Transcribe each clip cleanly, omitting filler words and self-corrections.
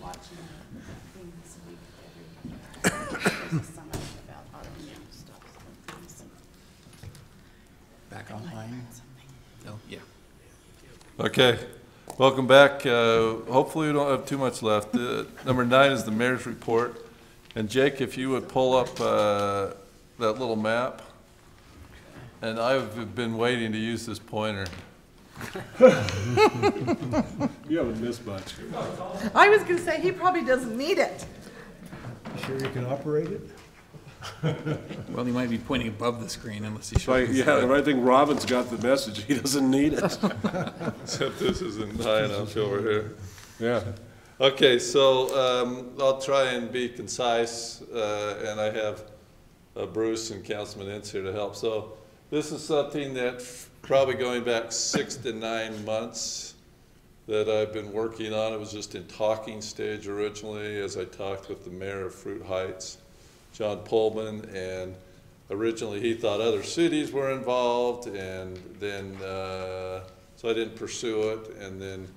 watching things every summit about autoimmune stuff. Back online? Oh, yeah. Okay, welcome back. Hopefully we don't have too much left. Number 9 is the mayor's report. And Jake, if you would pull up that little map. And I've been waiting to use this pointer. You haven't missed much. I was going to say, he probably doesn't need it. Sure you can operate it? Well, he might be pointing above the screen unless he So, shows. yeah, I think Robin's got the message. He doesn't need it. Except this isn't high enough over here. Yeah. Okay, so I'll try and be concise, and I have Bruce and Councilman Ince here to help. So this is something that probably going back 6 to 9 months that I've been working on. It was just in talking stage originally as I talked with the mayor of Fruit Heights, John Pullman, and originally he thought other cities were involved, and then so I didn't pursue it, and then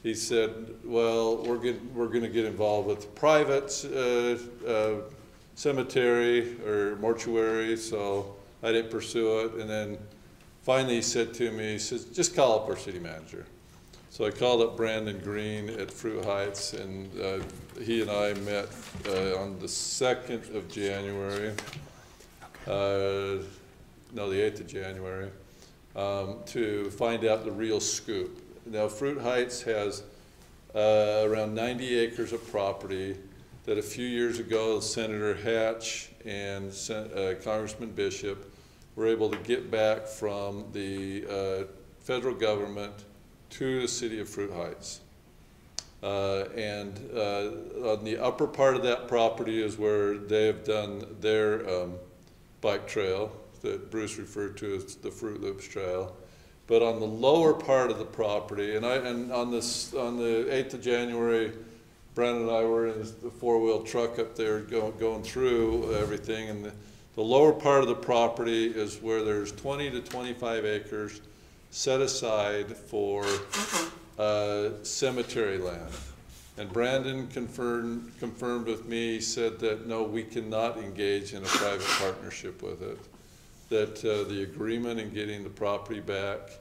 he said, well, we're going to get involved with private cemetery or mortuary, so I didn't pursue it. And then finally he said to me, he says, just call up our city manager. So I called up Brandon Green at Fruit Heights, and he and I met on the 2nd of January, no, the 8th of January, to find out the real scoop. Now, Fruit Heights has around 90 acres of property that a few years ago, Senator Hatch and Congressman Bishop were able to get back from the federal government to the city of Fruit Heights. And on the upper part of that property is where they have done their bike trail that Bruce referred to as the Fruit Loops Trail. But on the lower part of the property, and on the 8th of January, Brandon and I were in the 4-wheel truck up there going through everything, and the lower part of the property is where there's 20 to 25 acres set aside for cemetery land. And Brandon confirmed with me, he said that no, we cannot engage in a private partnership with it. That the agreement in getting the property back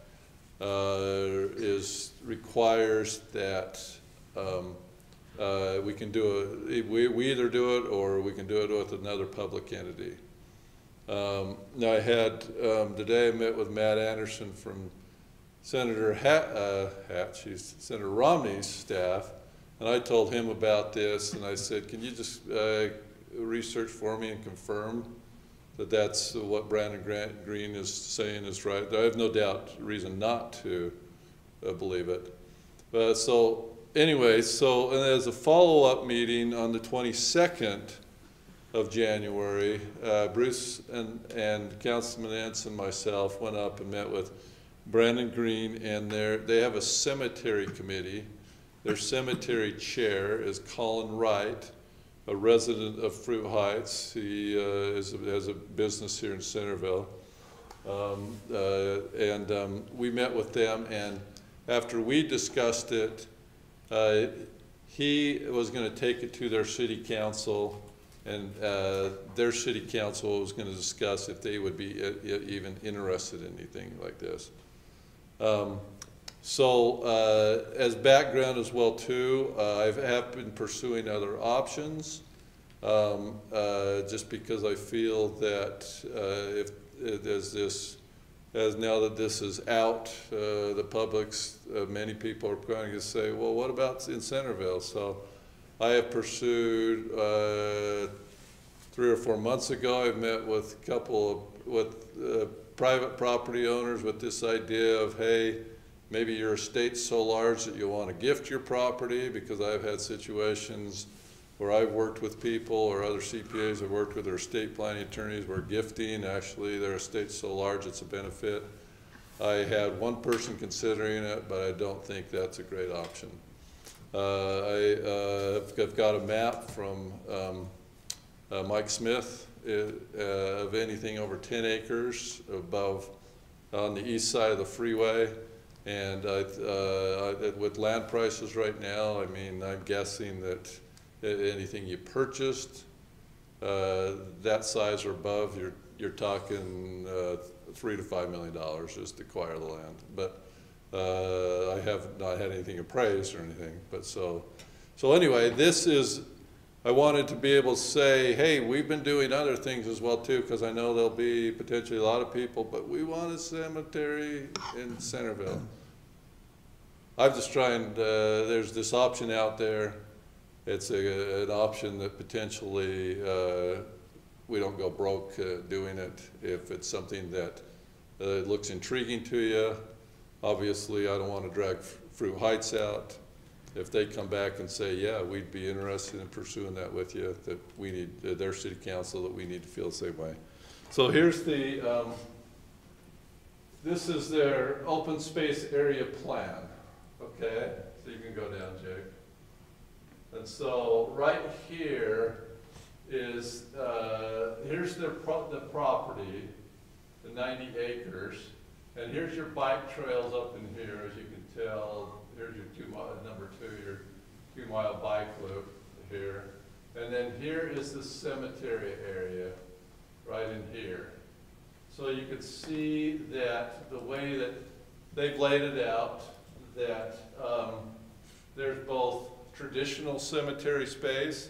requires that we can do it. We either do it or we can do it with another public entity. Now I had today I met with Matt Anderson from Senator Senator Romney's staff, and I told him about this, and I said, can you just research for me and confirm that that's what Brandon Green is saying is right? I have no doubt, reason not to believe it. So anyway, and as a follow-up meeting on the 22nd of January, Bruce and Councilman Ince and myself went up and met with Brandon Green, and they have a cemetery committee. Their cemetery chair is Colin Wright, a resident of Fruit Heights. He has a business here in Centerville. We met with them, and after we discussed it, he was going to take it to their city council, and their city council was going to discuss if they would be even interested in anything like this. As background as well too, I have been pursuing other options just because I feel that now that this is out, the public's, many people are going to say, well, what about in Centerville? So I have pursued, 3 or 4 months ago, I've met with a couple of private property owners with this idea of, hey, maybe your estate's so large that you want to gift your property, because I've had situations where I've worked with people, or other CPAs have worked with their estate planning attorneys, where gifting, actually their estate's so large it's a benefit. I had one person considering it, but I don't think that's a great option. I've got a map from Mike Smith of anything over 10 acres above on the east side of the freeway. And with land prices right now, I mean, I'm guessing that anything you purchased that size or above, you're talking $3 to $5 million just to acquire the land. But I have not had anything appraised or anything. But so anyway, this is. I wanted to be able to say, hey, we've been doing other things as well too, because I know there'll be potentially a lot of people, but we want a cemetery in Centerville. I'm just trying, there's this option out there. It's an option that potentially we don't go broke doing it if it's something that looks intriguing to you. Obviously, I don't want to drag Fruit Heights out. If they come back and say, yeah, we'd be interested in pursuing that with you, that we need, their city council, that we need to feel the same way. So here's the, this is their open space area plan, okay? So you can go down, Jake. And so right here is, here's the property, the 90 acres, and here's your bike trails up in here, as you can tell. Here's your number two, your 2 mile bike loop here. And then here is the cemetery area right in here. So you could see that the way that they've laid it out, that there's both traditional cemetery space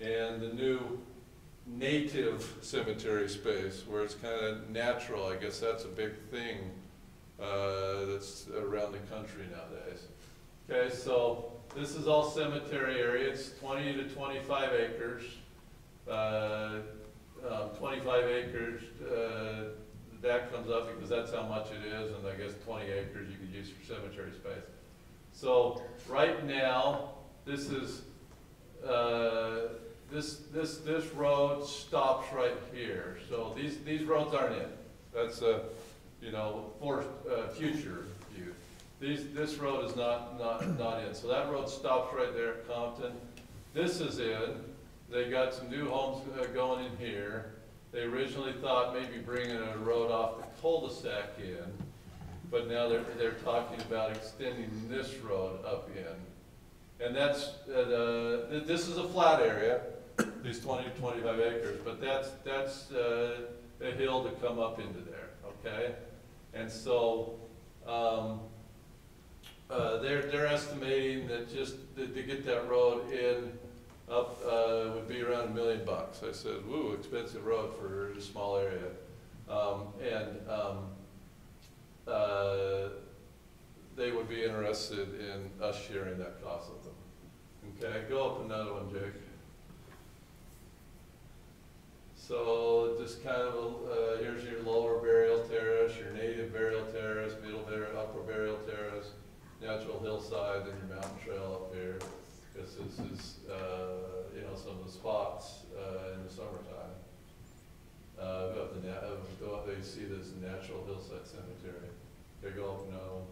and the new native cemetery space where it's kind of natural. I guess that's a big thing that's around the country nowadays. Okay, so this is all cemetery area. It's 20 to 25 acres. 25 acres, that comes up because that's how much it is, and I guess 20 acres you could use for cemetery space. So right now, this is this road stops right here. So these roads aren't in. That's you know, for future view. This road is not in. So that road stops right there at Compton. This is in. They got some new homes going in here. They originally thought maybe bringing a road off the cul-de-sac in, but now they're talking about extending this road up in. And that's this is a flat area, these 20 to 25 acres, but that's a hill to come up into there. Okay, and so. They're estimating that just to get that road in up would be around $1 million. I said, "Woo, expensive road for a small area," they would be interested in us sharing that cost with them. Okay, go up another one, Jake. So just kind of here's your lower burial terrace, your native burial terrace, middle burial, upper burial terrace. Natural hillside, and your mountain trail up here. This is you know, some of the spots in the summertime. They see this natural hillside cemetery. They go up another one.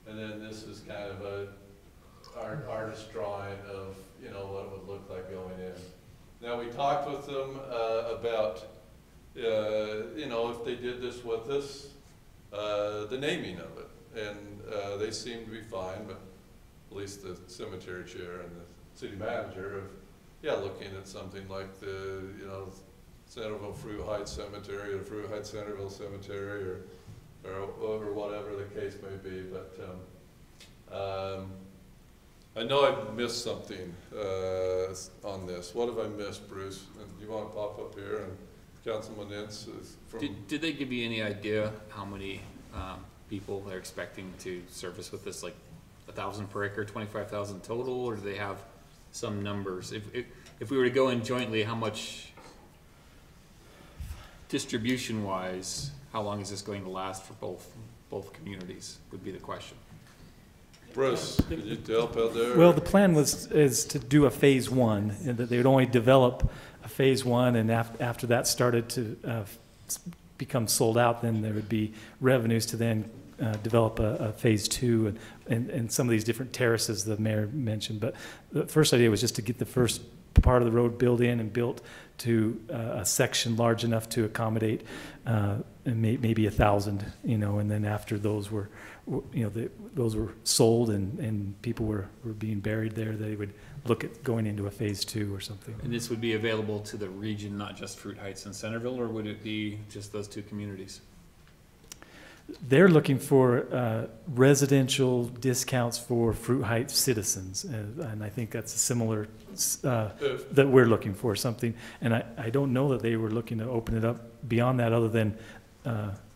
And then this is kind of an artist drawing of, you know, what it would look like going in. Now we talked with them about you know, if they did this with us, the naming of it. And they seem to be fine, but at least the cemetery chair and the city manager of, looking at something like the, you know, Centerville Fruit Heights Cemetery or Fruit Heights Centerville Cemetery or whatever the case may be. But I know I've missed something on this. What have I missed, Bruce? And do you want to pop up here? And Councilman Ince is from... Did they give you any idea how many people they're expecting to service with this, like 1,000 per acre, 25,000 total, or do they have some numbers? If we were to go in jointly, how much distribution-wise, how long is this going to last for both communities? Would be the question. Bruce, could you help out there? Well, the plan is to do a phase one, and that they would only develop a phase one, and after that started to become sold out, then there would be revenues to then develop a phase two and some of these different terraces the mayor mentioned. But the first idea was just to get the first part of the road built in and built to a section large enough to accommodate maybe 1,000, and then after those were, those were sold and people were being buried there, they would look at going into a phase 2 or something. And this would be available to the region, not just Fruit Heights and Centerville, or would it be just those two communities? They're looking for residential discounts for Fruit Heights citizens, and I think that's a similar that we're looking for something. And I don't know that they were looking to open it up beyond that, other than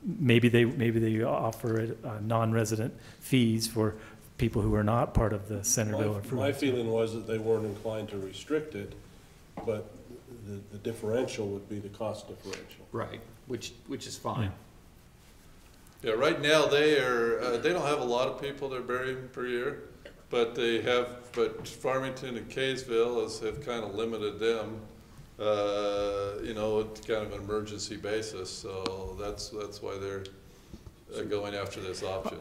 maybe they offer it non-resident fees for people who are not part of the Centerville or Fruit My Heights. feeling was that they weren't inclined to restrict it, but the differential would be the cost differential. Right, which is fine. Yeah, right now they don't have a lot of people they're burying per year, but Farmington and Kaysville have kind of limited them, it's kind of an emergency basis, so that's why they're going after this option.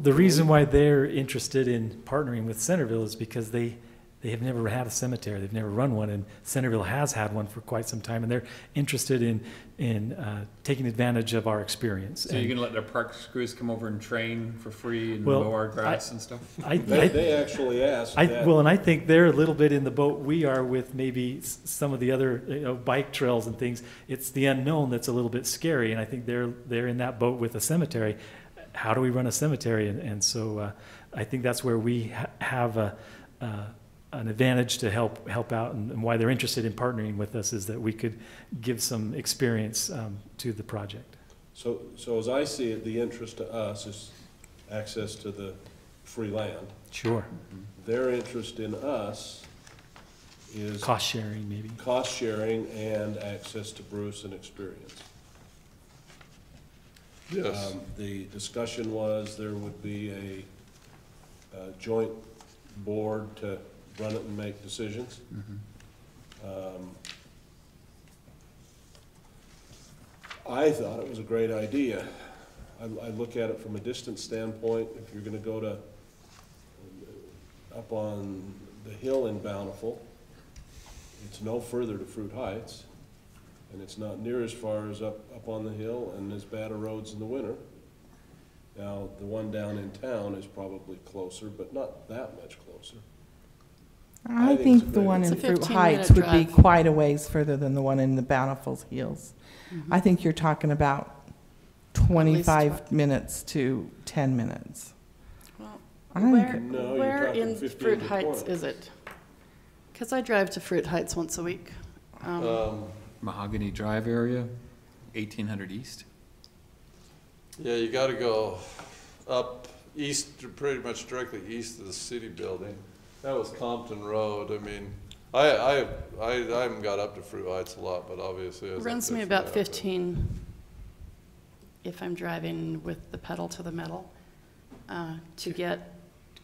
The reason why they're interested in partnering with Centerville is because they have never had a cemetery. They've never run one, and Centerville has had one for quite some time, and they're interested in taking advantage of our experience. So you're gonna let their park crews come over and train for free and Well, mow our grass and stuff? They actually asked that. Well, and I think they're a little bit in the boat we are with maybe some of the other bike trails and things. It's the unknown that's a little bit scary, and I think they're in that boat with a cemetery. How do we run a cemetery? And so I think that's where we have an advantage to help out, and why they're interested in partnering with us is that we could give some experience to the project. So as I see it, the interest to us is access to the free land. Sure. Their interest in us is Cost sharing, maybe. cost sharing and access to Bruce and experience. Yes. The discussion was there would be a joint board to run it and make decisions. I thought it was a great idea. I look at it from a distance standpoint. If you're gonna go to up on the hill in Bountiful, it's no further to Fruit Heights, and it's not near as far as up on the hill and as bad a roads in the winter. Now, the one down in town is probably closer, but not that much closer. I think it's a think the great one It's in a Fruit 15-minute Heights would be drive. quite a ways further than the one in the Bountiful's Hills. I think you're talking about 25 minutes to 10 minutes. Well, I think Where, No, you're where talking in 15 Fruit to Heights 20. is it? Because I drive to Fruit Heights once a week. Mahogany Drive area, 1800 East. Yeah, you gotta go up east, pretty much directly east of the city building. That was Compton Road. I mean, I haven't got up to Fruit Heights a lot, but obviously. I was up Runs there me for about that, 15 if I'm driving with the pedal to the metal to get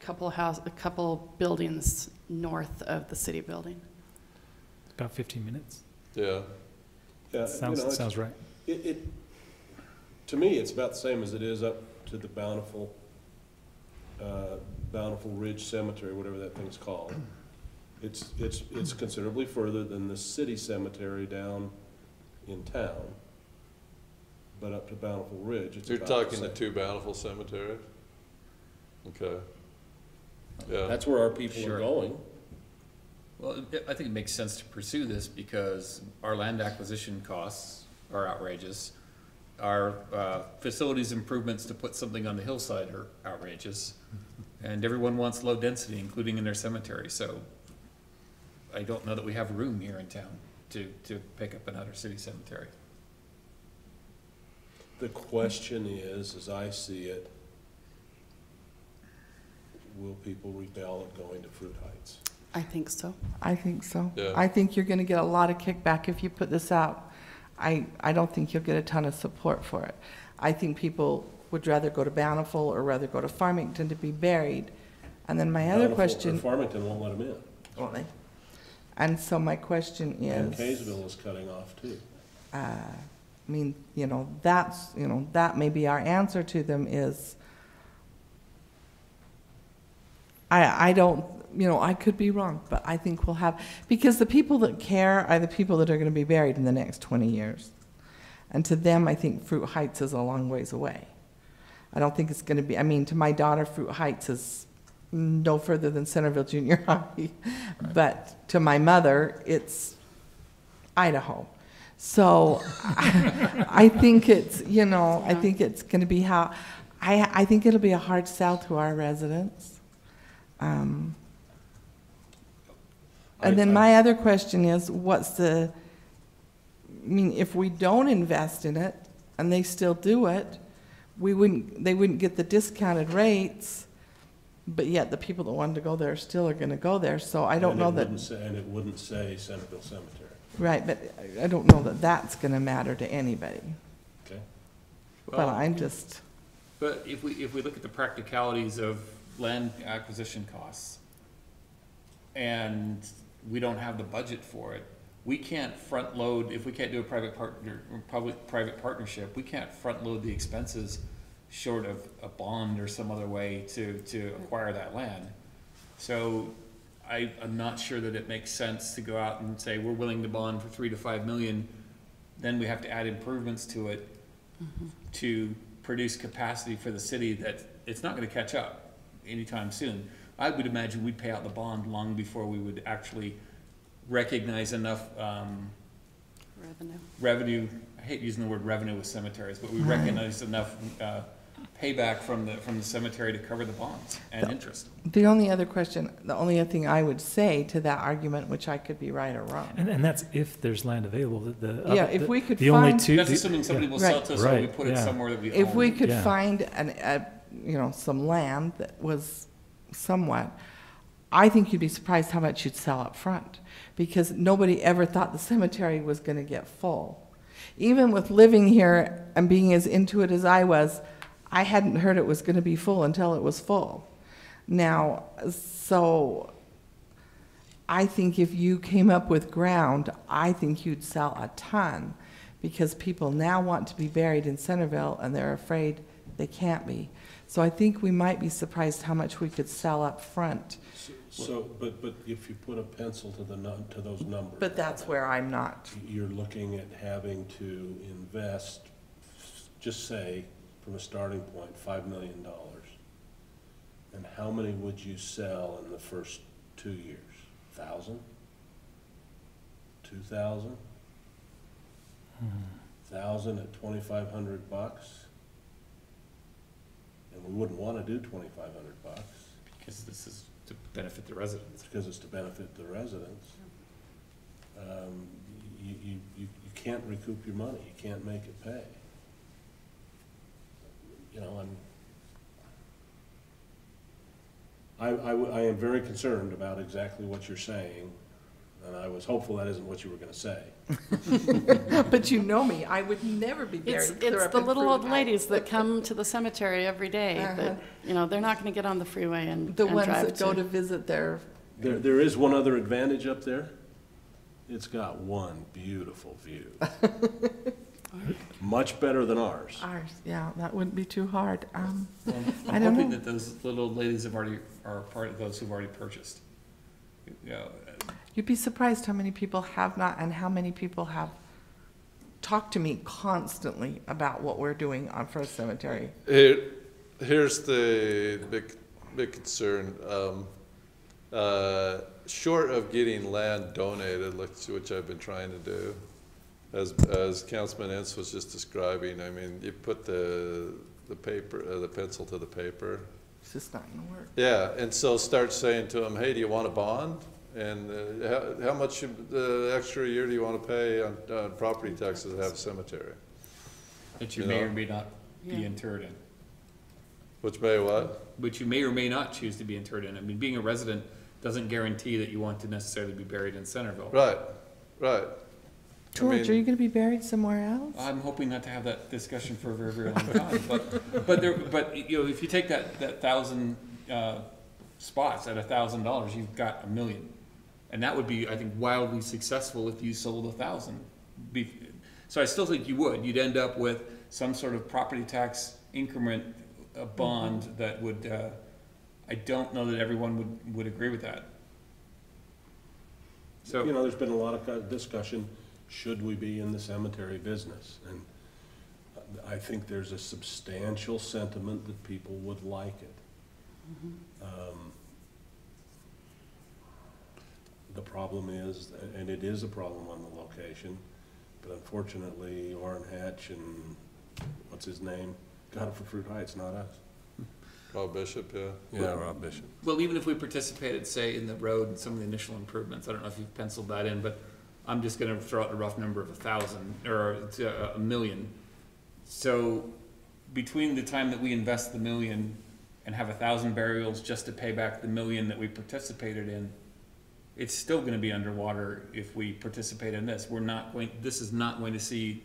a couple buildings north of the city building. About 15 minutes. Yeah. Yeah, Sounds right. To me, it's about the same as it is up to the Bountiful Ridge Cemetery, whatever that thing's called. It's considerably further than the city cemetery down in town, but up to Bountiful Ridge, it's You're about talking the same. two Bountiful cemeteries? Okay. Yeah. That's where our people Sure. are going. Well, I think it makes sense to pursue this because our land acquisition costs are outrageous. Our facilities improvements to put something on the hillside are outrageous. And everyone wants low density, including in their cemetery, so I don't know that we have room here in town to pick up another city cemetery. The question is, as I see it, will people rebel at going to Fruit Heights? I think so. I think so. Yeah. I think you're going to get a lot of kickback if you put this out. I don't think you'll get a ton of support for it. I think people would rather go to Bountiful or rather go to Farmington to be buried. And then my other Bountiful or question, Farmington won't let them in, won't they? And so my question and is, Kaysville is cutting off too. I mean, that may be our answer to them is, I don't, I could be wrong, but I think we'll have, because the people that care are the people that are going to be buried in the next 20 years. And to them, I think Fruit Heights is a long ways away. I don't think it's going to be, I mean, to my daughter, Fruit Heights is no further than Centerville Junior High. But to my mother, it's Idaho. So I think it's, you know, I think it's going to be how, I think it'll be a hard sell to our residents. And then my other question is, what's the, I mean, if we don't invest in it and they still do it, they wouldn't get the discounted rates, but yet the people that wanted to go there still are going to go there. So I don't know that. And it wouldn't say Centerville Cemetery. Right, but I don't know that that's going to matter to anybody. Okay. But I'm just. But if we look at the practicalities of land acquisition costs, and we don't have the budget for it, we can't front load, if we can't do a private public-private partnership, we can't front load the expenses short of a bond or some other way to acquire that land. So I'm not sure that it makes sense to go out and say, we're willing to bond for 3 to 5 million, then we have to add improvements to it to produce capacity for the city that it's not gonna catch up anytime soon. I would imagine we'd pay out the bond long before we would actually recognize enough revenue. I hate using the word revenue with cemeteries, but we recognize enough payback from the cemetery to cover the bonds and interest. The only other thing I would say to that argument, which I could be right or wrong. And that's if there's land available. If we could the only find. two. That's assuming somebody will sell to us, or we put it somewhere that we own. If we could Yeah. find some land that was somewhat, I think you'd be surprised how much you'd sell up front, because nobody ever thought the cemetery was going to get full. Even with living here and being as into it as I was, I hadn't heard it was going to be full until it was full. Now, so I think if you came up with ground, I think you'd sell a ton, because people now want to be buried in Centerville and they're afraid they can't be. So I think we might be surprised how much we could sell up front. So, but if you put a pencil to those numbers. But that's where I'm not. You're looking at having to invest, just say, from a starting point, $5 million. And how many would you sell in the first 2 years? 1,000? 2,000? 1,000 at $2,500? And we wouldn't want to do $2,500. Because this is to benefit the residents. Because it's to benefit the residents. You can't recoup your money. You can't make it pay. You know, I am very concerned about exactly what you're saying, and I was hopeful that isn't what you were going to say. But you know me, I would never be buried. It's the little old ladies that come to the cemetery every day, that, you know, they're not gonna get on the freeway and The and ones drive that go to visit their. There is one other advantage up there. It's got one beautiful view. Much better than ours. Ours, yeah, that wouldn't be too hard. I'm I don't hoping know. that those little old ladies are part of those who've already purchased. You know, You'd be surprised how many people have not, and how many people have talked to me constantly about what we're doing on First Cemetery. Here's the big concern. Short of getting land donated, which I've been trying to do, as Councilman Ince was just describing, I mean, you put the paper, the pencil to the paper. It's just not gonna work. Yeah, and so start saying to them, hey, do you want a bond? And how much extra a year do you want to pay on property taxes to have a cemetery? that you may or may not be interred in. Which may what? Which you may or may not choose to be interred in. I mean, being a resident doesn't guarantee that you want to necessarily be buried in Centerville. Right, right. George, are you gonna be buried somewhere else? I'm hoping not to have that discussion for a very, very long time, but you know, if you take that 1,000 spots at $1,000, you've got $1 million, and that would be, I think, wildly successful if you sold 1,000. So I still think you'd end up with some sort of property tax increment, a bond that would. I don't know that everyone would agree with that. So you know, there's been a lot of discussion. Should we be in the cemetery business? And I think there's a substantial sentiment that people would like it. The problem is, and it is a problem on the location, but unfortunately, Orrin Hatch and what's his name got it for Fruit Heights, not us. Rob Bishop, yeah. Yeah, Rob Bishop. Well, even if we participated, say, in the road and some of the initial improvements, I don't know if you've penciled that in, but I'm just gonna throw out a rough number of 1,000, or $1 million. So between the time that we invest the $1 million and have 1,000 burials just to pay back the $1 million that we participated in, it's still gonna be underwater if we participate in this. This is not going to see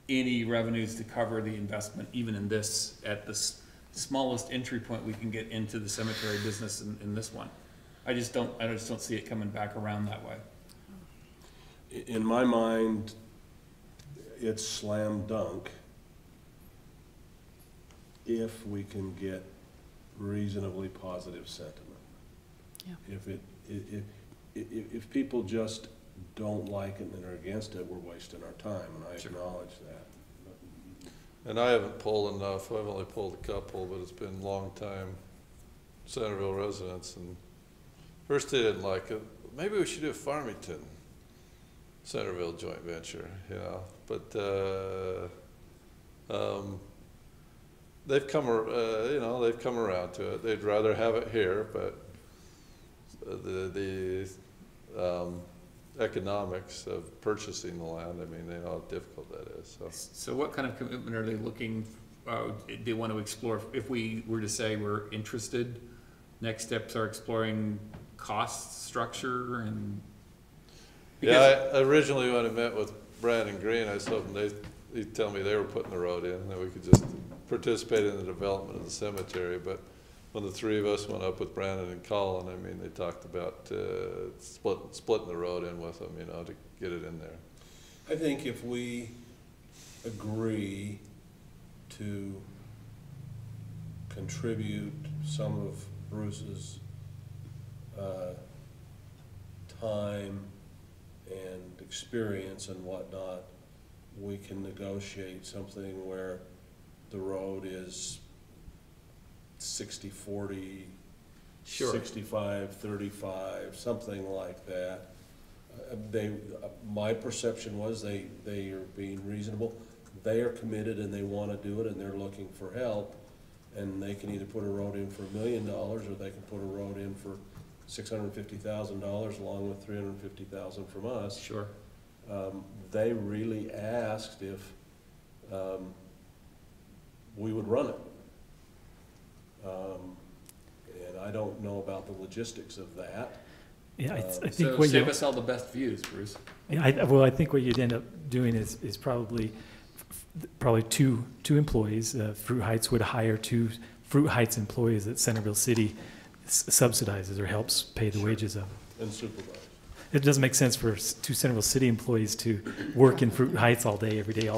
any revenues to cover the investment, even in this, at the smallest entry point we can get into the cemetery business in this one. I just don't see it coming back around that way. In my mind, it's slam dunk if we can get reasonably positive sentiment. Yeah. If people just don't like it and are against it, we're wasting our time, and I acknowledge that. And I haven't pulled enough. I've only pulled a couple, but it's been long time Centerville residents. And first they didn't like it. Maybe we should do a Farmington Centerville joint venture, you know. But they've come, they've come around to it. They'd rather have it here, but the economics of purchasing the land, I mean, they know how difficult that is. So what kind of commitment are they looking, they want to explore? If we were to say we're interested, next steps are exploring cost structure and. Yeah, originally when I met with Brandon Green, I told him he'd tell me they were putting the road in, that we could just participate in the development of the cemetery. But when the three of us went up with Brandon and Colin, I mean, they talked about splitting the road in with them, you know, to get it in there. I think if we agree to contribute some of Bruce's time and experience and whatnot, we can negotiate something where the road is 60-40, Sure. 65-35, something like that. My perception was they are being reasonable. They are committed and they want to do it, and they're looking for help. And they can either put a road in for $1 million, or they can put a road in for $650,000, along with $350,000 from us. Sure. They really asked if we would run it. And I don't know about the logistics of that. Yeah, I think So what save you, us all the best views, Bruce. yeah, I think what you'd end up doing is probably two employees. Fruit Heights would hire two Fruit Heights employees that Centerville City subsidizes or helps pay the wages of. And supervise. It doesn't make sense for two Centerville City employees to work in Fruit Heights all day, every day,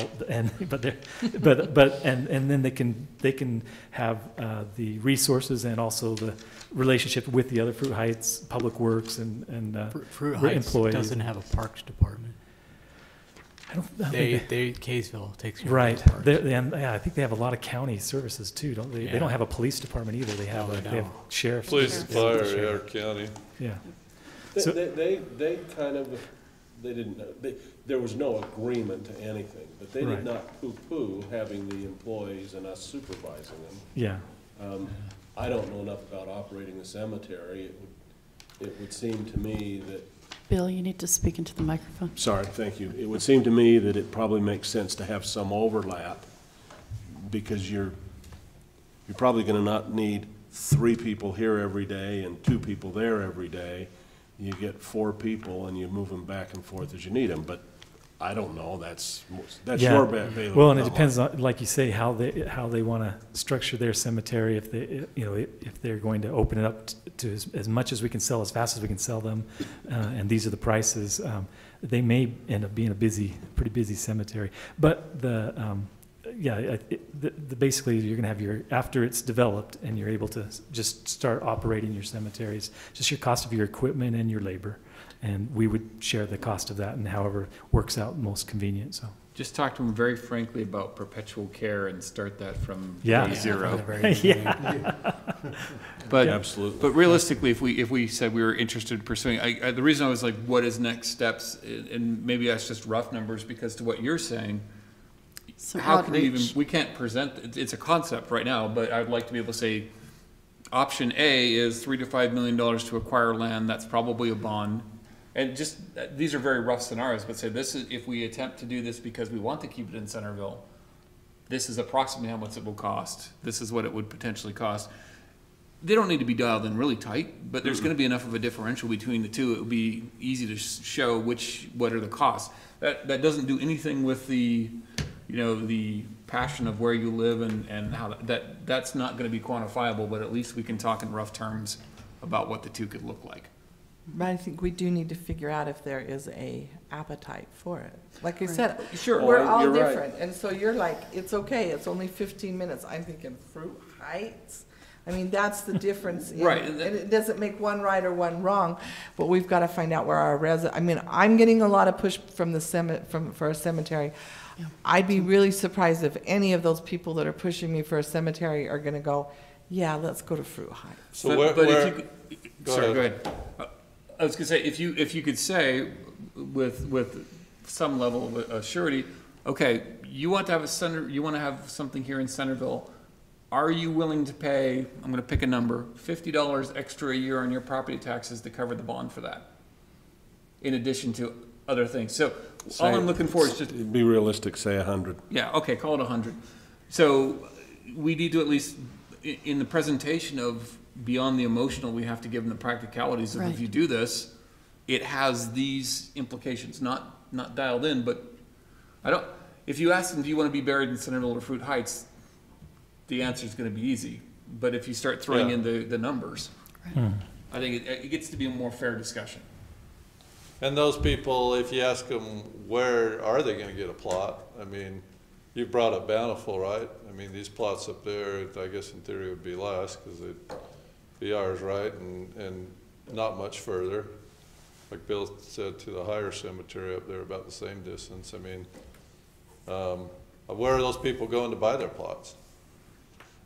but then they can have the resources and also the relationship with the other Fruit Heights Public Works and Fruit Heights employees. doesn't have a parks department. I don't think Kaysville takes care right. of the parks. Yeah, I think they have a lot of county services too, don't they? They Yeah. don't have a police department either. They have, No, they have sheriff's. Police and fire, yeah, Sheriff. our county. Yeah. They, So- they kind of, they didn't, there was no agreement to anything, but they Right. did not poo-poo having the employees and us supervising them. Yeah. I don't know enough about operating the cemetery. It would seem to me that, Bill, you need to speak into the microphone. sorry, thank you. It would seem to me that it probably makes sense to have some overlap, because you're probably gonna not need 3 people here every day and 2 people there every day. You get 4 people and you move them back and forth as you need them, but I don't know, that's Yeah. your bet, bailiwick. Well, and it not depends mine. on, like you say, how they want to structure their cemetery. If they, if they're going to open it up to as much as we can sell, as fast as we can sell them, and these are the prices, they may end up being a pretty busy cemetery. But basically you're going to have after it's developed and you're able to just start operating your cemeteries, just your cost of your equipment and your labor. and we would share the cost of that and however works out most convenient, so. Just talk to them very frankly about perpetual care and start that from Yeah. day zero. Yeah. But, Absolutely. but realistically, if we said we were interested in pursuing, the reason I was like, what is next steps? And maybe that's just rough numbers, because to what you're saying, Some how can we even, outreach. we can't present, it's a concept right now, but I'd like to be able to say, option A is $3 to $5 million to acquire land, that's probably a bond. And just, these are very rough scenarios, but say this is, if we attempt to do this because we want to keep it in Centerville, this is approximately how much it will cost. This is what it would potentially cost. They don't need to be dialed in really tight, but there's gonna be enough of a differential between the two. It would be easy to show what are the costs. That doesn't do anything with the, you know, the passion of where you live and how that's not gonna be quantifiable, but at least we can talk in rough terms about what the two could look like. But I think we do need to figure out if there is a appetite for it. Like I Right. said, Sure. we're Oh, all you're right. different, and so you're like, it's okay, it's only 15 minutes. I'm thinking Fruit Heights. I mean, that's the difference. Right. And it doesn't make one right or one wrong, but we've got to find out where our I mean, I'm getting a lot of push from the for a cemetery. Yeah. I'd be really surprised if any of those people that are pushing me for a cemetery are gonna go, yeah, let's go to Fruit Heights. So But where, if you could, go sorry, ahead. go ahead. I was gonna say, if you could say with some level of surety, okay, you want to have you want to have something here in Centerville. Are you willing to pay, I'm gonna pick a number, $50 extra a year on your property taxes to cover the bond for that? In addition to other things. So all I'm looking for is just, Be realistic, say 100. yeah, okay, call it 100. So we need to at least, in the presentation of beyond the emotional, we have to give them the practicalities of Right. if you do this, it has these implications, not dialed in, but if you ask them, do you want to be buried in Centerville or Fruit Heights? The answer is going to be easy. But if you start throwing Yeah. in the numbers, I think it gets to be a more fair discussion. And those people, if you ask them, where are they gonna get a plot? I mean, you brought up Bountiful, right? I mean, these plots up there, I guess in theory would be less, cause it'd be ours, right? And not much further. Like Bill said, to the higher cemetery up there, about the same distance. I mean, where are those people going to buy their plots?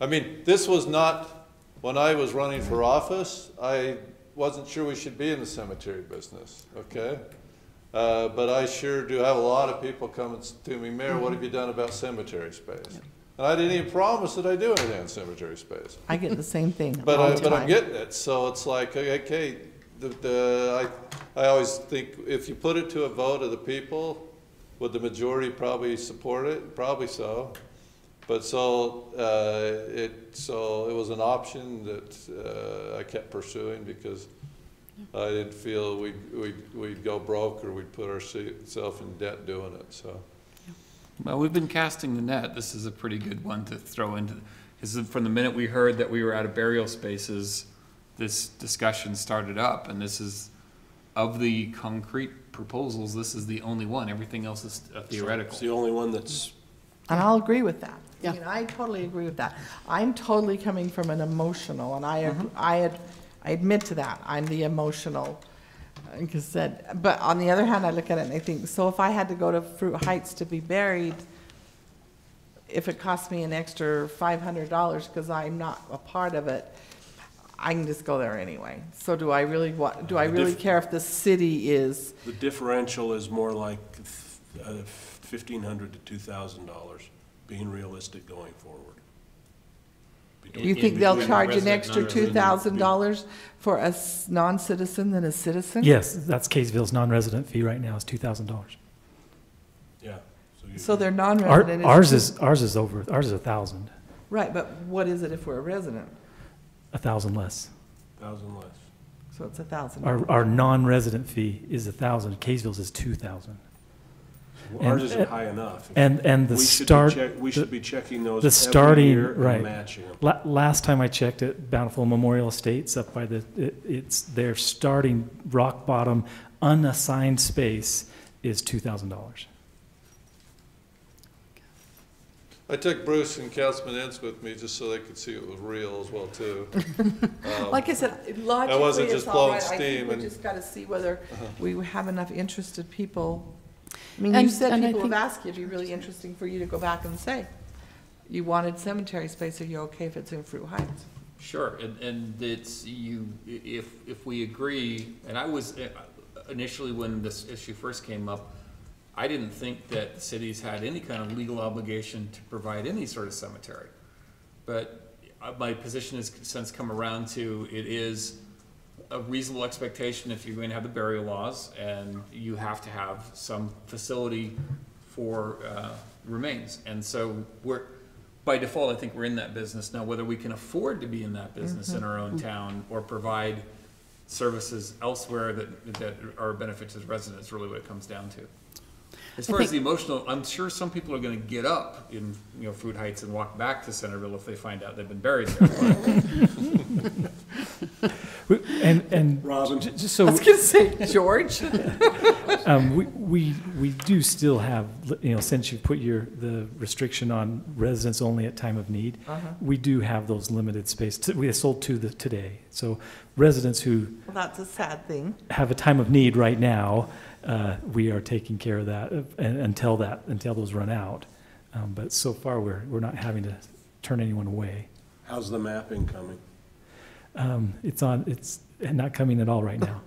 I mean, this was not, when I was running for office, I wasn't sure we should be in the cemetery business, okay? But I sure do have a lot of people coming to me, Mayor, what have you done about cemetery space? And I didn't even promise that I do anything on cemetery space. I get the same thing But all the but I'm time. getting it, so it's like, okay, I always think if you put it to a vote of the people, would the majority probably support it? Probably so. But so it was an option that I kept pursuing because I didn't feel we'd go broke or we'd put ourselves in debt doing it, so. Well, we've been casting the net. This is a pretty good one to throw into. Because from the minute we heard that we were out of burial spaces, this discussion started up. And this is, of the concrete proposals, this is the only one. Everything else is theoretical. It's the only one that's, And I'll agree with that. Yeah. I mean, I totally agree with that. I'm totally coming from an emotional, and I admit to that. I'm the emotional, like I said. But on the other hand, I look at it and I think, so if I had to go to Fruit Heights to be buried, if it cost me an extra $500 because I'm not a part of it, I can just go there anyway. So do I really care if the city is? the differential is more like $1,500 to $2,000, being realistic going forward. Do you think they'll charge an extra $2,000 for a non-citizen than a citizen? Yes, that's Kaysville's non-resident fee right now is $2,000. Yeah. So they're non-resident. Ours is 1,000, Right, but what is it if we're a resident? 1,000 less. 1,000 less. So it's 1,000. Our non-resident fee is 1,000. Kaysville's is 2,000. Ours isn't high enough. And the We should be start. we should be checking those the every starting- year right. and matching them. Last time I checked it, Bountiful Memorial Estates up by it's their starting rock bottom unassigned space is $2,000. I took Bruce and Councilman Ince with me just so they could see it was real as well too. Like I said, logically, wasn't it's just all blowing right. I steam think we and- just gotta see whether we have enough interested people. I mean, you And- said and I people have think- asked you, it'd be really interesting for you to go back and say, you wanted cemetery space, are you okay if it's in Fruit Heights? Sure, and it's, if we agree, and I was, initially when this issue first came up, I didn't think that the cities had any kind of legal obligation to provide any sort of cemetery. But my position has since come around to, it is a reasonable expectation if you're going to have the burial laws, and you have to have some facility for remains. And so by default, I think we're in that business now. Whether we can afford to be in that business in our own town or provide services elsewhere that are a benefit to the residents, really what it comes down to. As far as the emotional, I'm sure some people are going to get up in Fruit Heights and walk back to Centerville if they find out they've been buried there. And Robin? just so. I was gonna say, George. We do still have, since you put the restriction on residents only at time of need, we do have those limited space. We have sold two today. So residents who Well, that's a sad thing. have a time of need right now, we are taking care of that until those run out. But so far, we're not having to turn anyone away. How's the mapping coming? It's not coming at all right now.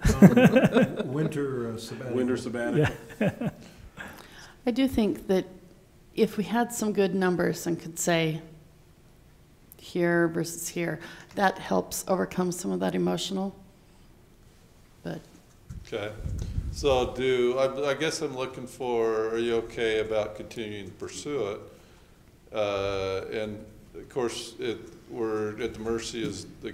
Winter sabbatical. Winter sabbatical? I do think that if we had some good numbers and could say here versus here, that helps overcome some of that emotional. But Okay, so I guess I'm looking for, are you okay about continuing to pursue it? And of course, we're at the mercy of the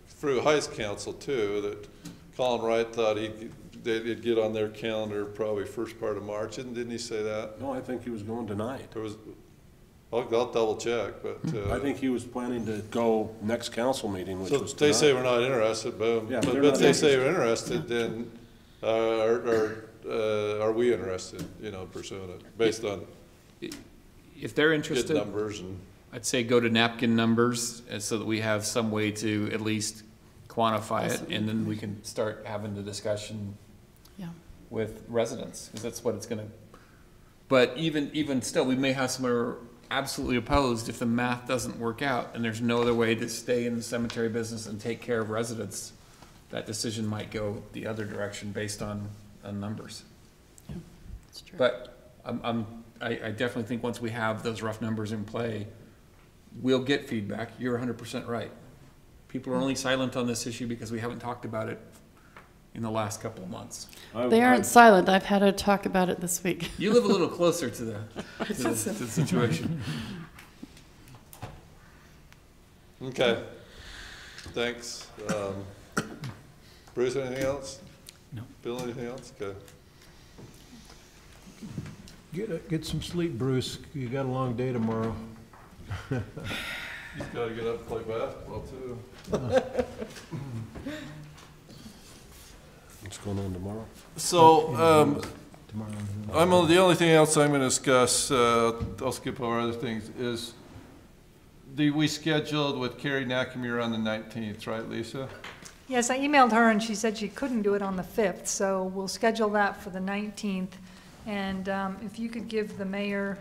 Fruit Heights Council too, that Colin Wright thought they'd get on their calendar probably first part of March, didn't he say that? No, I think he was going tonight. I'll double check, but. I think he was planning to go next council meeting, which So was if they say tonight. we're not interested, boom. Yeah, But they're if not they say we're interested, then are we interested, pursuing it, based on If they're good interested, numbers and. I'd say go to napkin numbers so that we have some way to at least quantify it, and then we can start having the discussion yeah, with residents, because that's what it's gonna. But even still, we may have some who are absolutely opposed if the math doesn't work out, and there's no other way to stay in the cemetery business and take care of residents. That decision might go the other direction based on numbers. it's true. But I definitely think once we have those rough numbers in play, we'll get feedback. You're 100% right. People are only silent on this issue because we haven't talked about it in the last couple of months. They aren't silent. I've had to talk about it this week. You live a little closer to the situation. Okay, thanks. Bruce, anything else? No. Bill, anything else? Okay. Get some sleep, Bruce. You got a long day tomorrow. You've got to get up and play basketball too. What's going on tomorrow? So, Tomorrow. the only thing else I'm going to discuss, I'll skip over other things, is we scheduled with Carrie Nakamura on the 19th, right, Lisa? Yes, I emailed her and she said she couldn't do it on the 5th, so we'll schedule that for the 19th. And if you could give the mayor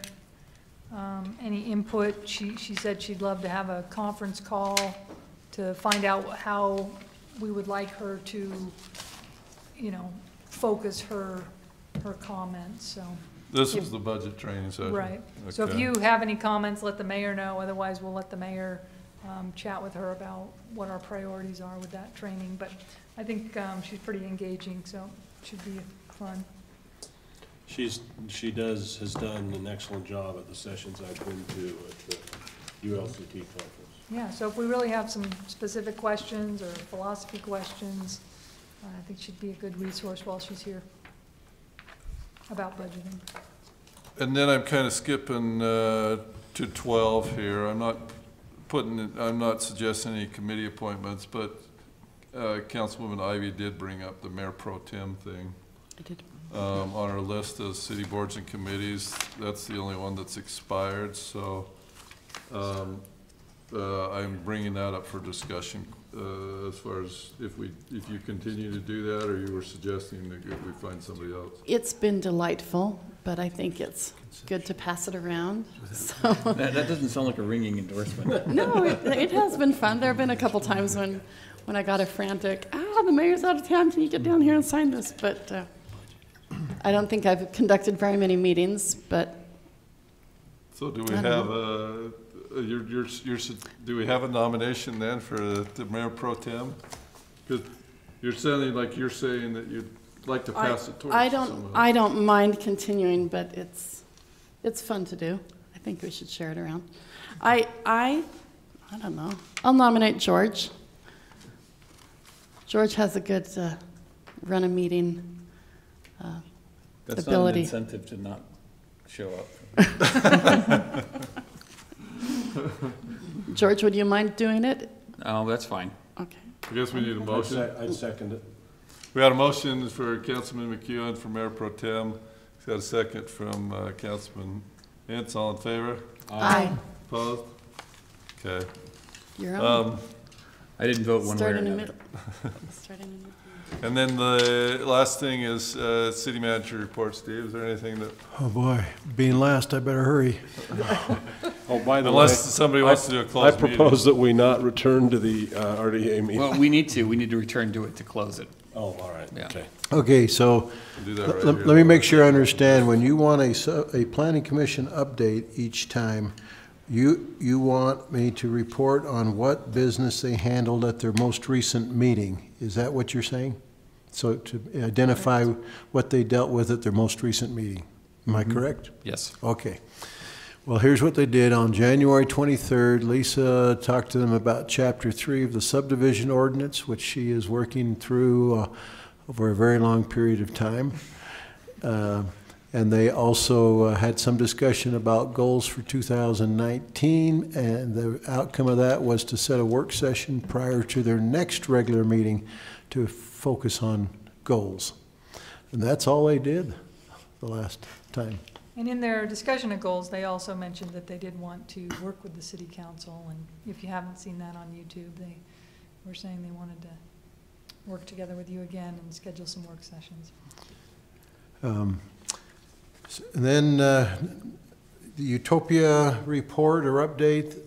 any input, she said she'd love to have a conference call to find out how we would like her to, focus her comments, so. This was the budget training session. Right. So if Okay. you have any comments, let the mayor know, otherwise we'll let the mayor chat with her about what our priorities are with that training. But I think she's pretty engaging, so it should be fun. She has done an excellent job at the sessions I've been to at the ULCT conference. Yeah, so if we really have some specific questions or philosophy questions, I think she'd be a good resource while she's here about budgeting. And then I'm kind of skipping to 12 here. I'm not suggesting any committee appointments, but Councilwoman Ivy did bring up the Mayor Pro Tem thing. I did. on our list of city boards and committees. That's the only one that's expired, so I'm bringing that up for discussion as far as if you continue to do that, or you were suggesting that we find somebody else. It's been delightful, but I think it's good to pass it around. So, That doesn't sound like a ringing endorsement. no, it has been fun. There have been a couple times when I got a frantic, the mayor's out of town, can you get down here and sign this? But I don't think I've conducted very many meetings, but. So do we have do we have a nomination then for the mayor pro tem? Because you're sounding like you're saying that you'd like to pass it towards someone. I don't mind continuing, but it's fun to do. I think we should share it around. I don't know. I'll nominate George. George has a good run a meeting That's ability. not an incentive to not show up. George, would you mind doing it? Oh, that's fine. Okay. I guess we need a motion. I'd second it. We had a motion for Councilman McEwen for mayor pro tem. We've got a second from Councilman Ince. All in favor? Aye. Opposed? Okay. You're on. I didn't vote one way or Start in the another. middle. Start in the middle. And then the last thing is city manager report. Steve, is there anything that, Oh, boy, being last, I better hurry. Oh, by the way. unless somebody wants to do a I closed meeting? propose that we not return to the RDA meeting. Well, we need to return to it to close it. Oh, all right, Yeah. okay. Okay, so We'll do that right let here. me make sure I understand. When you want a planning commission update each time, you want me to report on what business they handled at their most recent meeting. Is that what you're saying? So to identify what they dealt with at their most recent meeting. Am I correct? Yes. Okay. Well, here's what they did. On January 23rd, Lisa talked to them about Chapter 3 of the subdivision ordinance, which she is working through over a very long period of time. And they also had some discussion about goals for 2019, and the outcome of that was to set a work session prior to their next regular meeting to focus on goals. And that's all they did the last time. And in their discussion of goals, they also mentioned that they did want to work with the city council, and if you haven't seen that on YouTube, they were saying they wanted to work together with you again and schedule some work sessions. And then the Utopia report or update,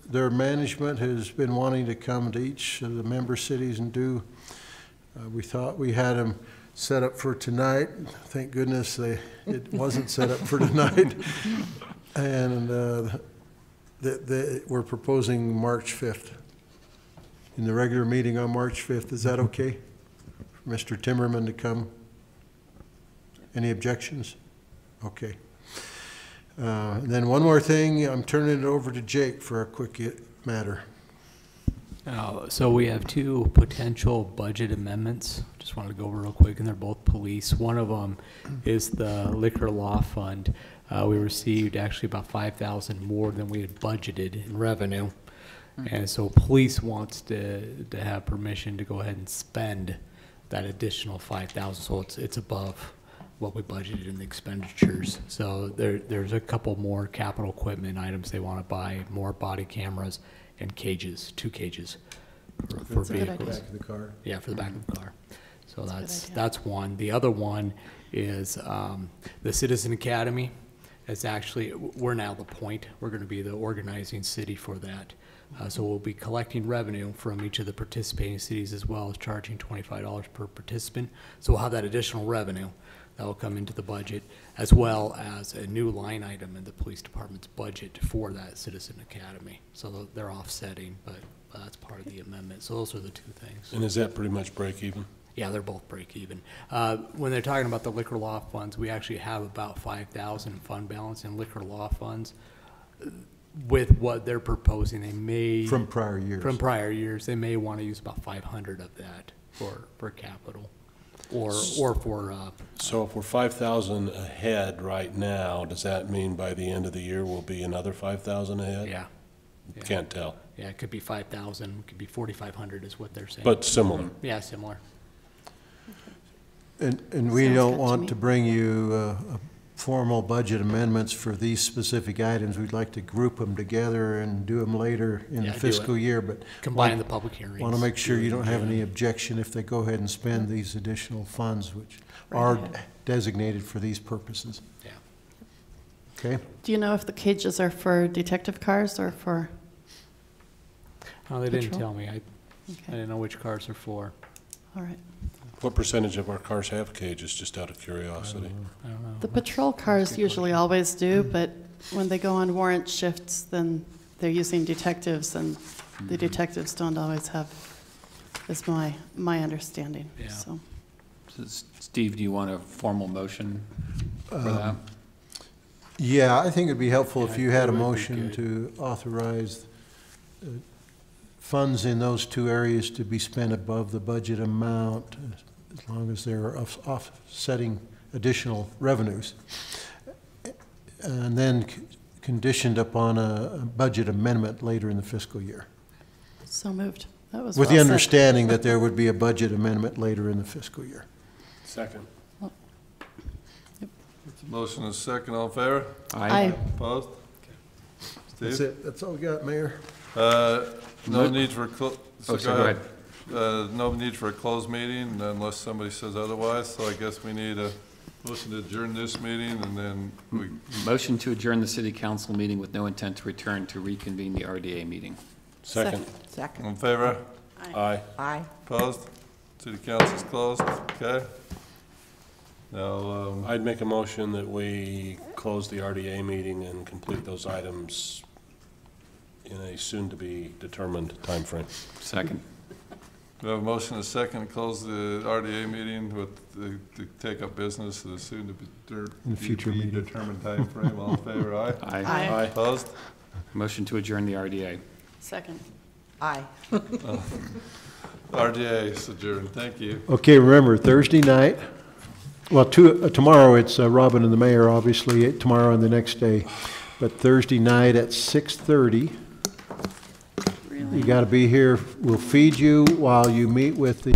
their management has been wanting to come to each of the member cities and do. We thought we had them set up for tonight. Thank goodness it wasn't set up for tonight. And we're proposing March 5th. In the regular meeting on March 5th, is that okay? For Mr. Timmerman to come? Any objections? Okay. And then one more thing, I'm turning it over to Jake for a quick matter. So we have two potential budget amendments. Just wanted to go over real quick, and they're both police. One of them is the liquor law fund. We received actually about $5,000 more than we had budgeted in revenue. And so police wants to have permission to go ahead and spend that additional $5,000. So it's above what we budgeted in the expenditures. So there's a couple more capital equipment items they want to buy, more body cameras and cages, 2 cages for That's a good vehicles. idea. Back of the car. Yeah, for the back of the car. So That's a good that's idea. that's one. The other one is the Citizen Academy. It's actually, we're now the point. We're going to be the organizing city for that. So we'll be collecting revenue from each of the participating cities as well as charging $25 per participant. So we'll have that additional revenue that will come into the budget, as well as a new line item in the police department's budget for that Citizen Academy. So they're offsetting, but that's part of the amendment. So those are the 2 things. And is that pretty much break even? Yeah, they're both break even. When they're talking about the liquor law funds, we actually have about $5,000 in fund balance in liquor law funds. With what they're proposing, they may From prior years. From prior years, they may want to use about 500 of that for capital, or for. So if we're 5,000 ahead right now, does that mean by the end of the year we'll be another 5,000 ahead? Yeah. Can't tell, Yeah, it could be 5,000, it could be 4,500 is what they're saying. but similar. Yeah, similar. And we Sounds don't good to want me. to bring you formal budget amendments for these specific items. We'd like to group them together and do them later in Yeah, the do it. fiscal year, but Combining the public hearings. want to make sure do it you don't have together. any objection if they go ahead and spend these additional funds, which Right are ahead. designated for these purposes. Yeah. Okay? Do you know if the cages are for detective cars or for, Oh, they didn't Patrol? tell me. I okay, didn't know which cars are for. all right. What percentage of our cars have cages, just out of curiosity? I don't know. The patrol cars usually always do, but when they go on warrant shifts, then they're using detectives, and the detectives don't always have, is my understanding, Yeah. so. So, Steve, do you want a formal motion for that? Yeah, I think it'd be helpful if Yeah, you had a that would be motion good. to authorize funds in those two areas to be spent above the budget amount, as long as they're offsetting additional revenues. And then conditioned upon a budget amendment later in the fiscal year. So moved. That was With the well said. understanding that there would be a budget amendment later in the fiscal year. Second. Motion is second, all in favor? Aye. Opposed? That's Steve? it, that's all we got, Mayor. No need for, Oh, sorry, go ahead. No need for a closed meeting unless somebody says otherwise, so I guess we need a motion to adjourn this meeting, and then we, Motion to adjourn the city council meeting with no intent to return to reconvene the RDA meeting. Second. all Second. in favor? Aye. Aye. Opposed? City council's closed, okay? Now, I'd make a motion that we close the RDA meeting and complete those items in a soon-to-be-determined timeframe. Second. we have a motion and a second to close the RDA meeting to take up business at a soon to be In the future meeting. determined timeframe. All in favor, aye? Aye. Aye. Opposed? Motion to adjourn the RDA. Second. Aye. RDA is adjourned, thank you. Okay, remember, Thursday night, well, tomorrow it's Robin and the mayor, obviously, tomorrow and the next day. But Thursday night at 6:30, you got to be here. We'll feed you while you meet with the